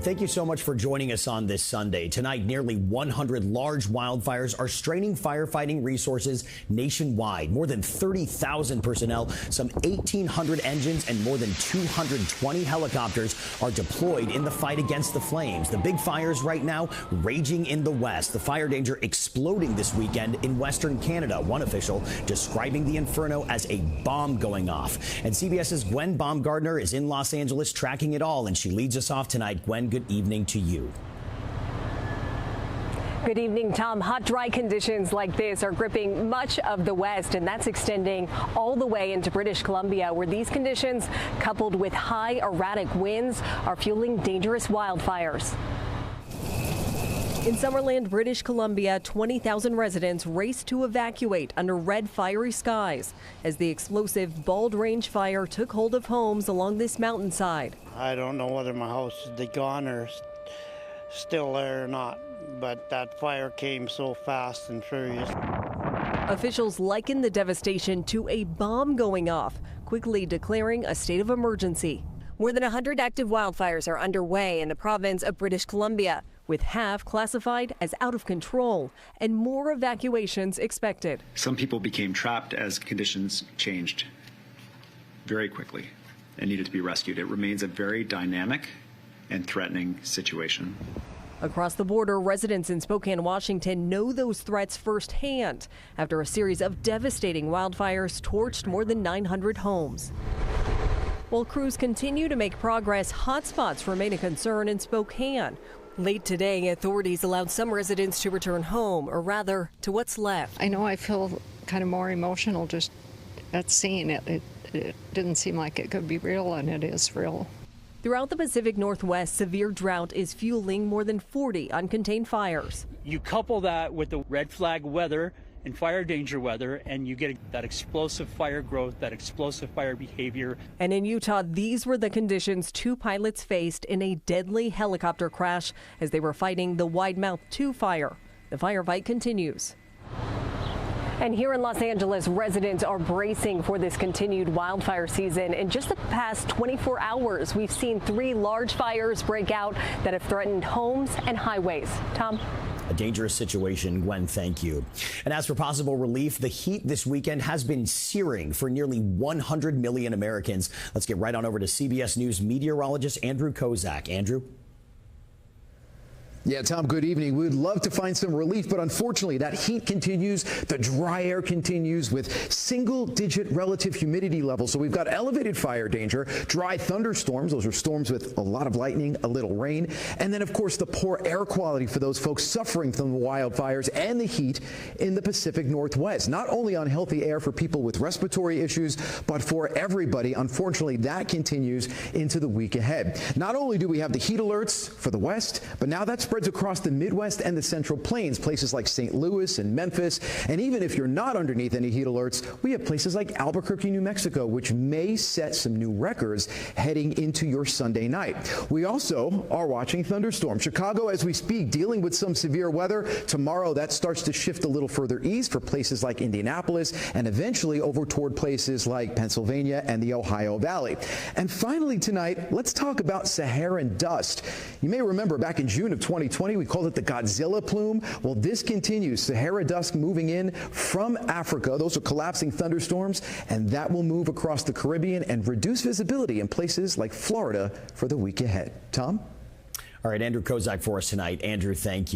Thank you so much for joining us on this Sunday. Tonight, nearly 100 large wildfires are straining firefighting resources nationwide. More than 30,000 personnel, some 1,800 engines, and more than 220 helicopters are deployed in the fight against the flames. The big fires right now raging in the west. The fire danger exploding this weekend in Western Canada. One official describing the inferno as a bomb going off. And CBS's Gwen Baumgardner is in Los Angeles tracking it all, and she leads us off tonight. Gwen, good evening to you. Good evening, Tom. Hot, dry conditions like this are gripping much of the West, and that's extending all the way into British Columbia, where these conditions, coupled with high erratic winds, are fueling dangerous wildfires. In Summerland, British Columbia, 20,000 residents raced to evacuate under red, fiery skies as the explosive Bald Range fire took hold of homes along this mountainside. I don't know whether my house is gone or still there or not, but that fire came so fast and furious. Officials liken the devastation to a bomb going off, quickly declaring a state of emergency. More than 100 active wildfires are underway in the province of British Columbia, with half classified as out of control and more evacuations expected. Some people became trapped as conditions changed very quickly and needed to be rescued. It remains a very dynamic and threatening situation. Across the border, residents in Spokane, Washington know those threats firsthand after a series of devastating wildfires torched more than 900 homes. While crews continue to make progress, hotspots remain a concern in Spokane. Late today, authorities allowed some residents to return home, or rather, to what's left. I know I feel kind of more emotional just at seeing it. It didn't seem like it could be real, and it is real. Throughout the Pacific Northwest, severe drought is fueling more than 40 uncontained fires. You couple that with the red flag weather and fire danger weather, and you get that explosive fire growth, that explosive fire behavior. And in Utah, these were the conditions two pilots faced in a deadly helicopter crash as they were fighting the Wide Mouth 2 fire. The firefight continues. And here in Los Angeles, residents are bracing for this continued wildfire season. In just the past 24 hours, we've seen 3 large fires break out that have threatened homes and highways. Tom? A dangerous situation, Gwen, thank you. And as for possible relief, the heat this weekend has been searing for nearly 100 million Americans. Let's get right on over to CBS News meteorologist Andrew Kozak. Andrew? Yeah, Tom, good evening. We would love to find some relief, but unfortunately that heat continues. The dry air continues with single-digit relative humidity levels. So we've got elevated fire danger, dry thunderstorms. Those are storms with a lot of lightning, a little rain. And then, of course, the poor air quality for those folks suffering from the wildfires and the heat in the Pacific Northwest. Not only unhealthy air for people with respiratory issues, but for everybody. Unfortunately, that continues into the week ahead. Not only do we have the heat alerts for the West, but now that's spreads across the Midwest and the Central Plains, places like St. Louis and Memphis. And even if you're not underneath any heat alerts, we have places like Albuquerque, New Mexico, which may set some new records heading into your Sunday night. We also are watching thunderstorms. Chicago, as we speak, dealing with some severe weather. Tomorrow, that starts to shift a little further east for places like Indianapolis and eventually over toward places like Pennsylvania and the Ohio Valley. And finally tonight, let's talk about Saharan dust. You may remember back in June of 2020, we called it the Godzilla plume. Well, this continues. Sahara dust moving in from Africa. Those are collapsing thunderstorms, and that will move across the Caribbean and reduce visibility in places like Florida for the week ahead. Tom? All right, Andrew Kozak for us tonight. Andrew, thank you.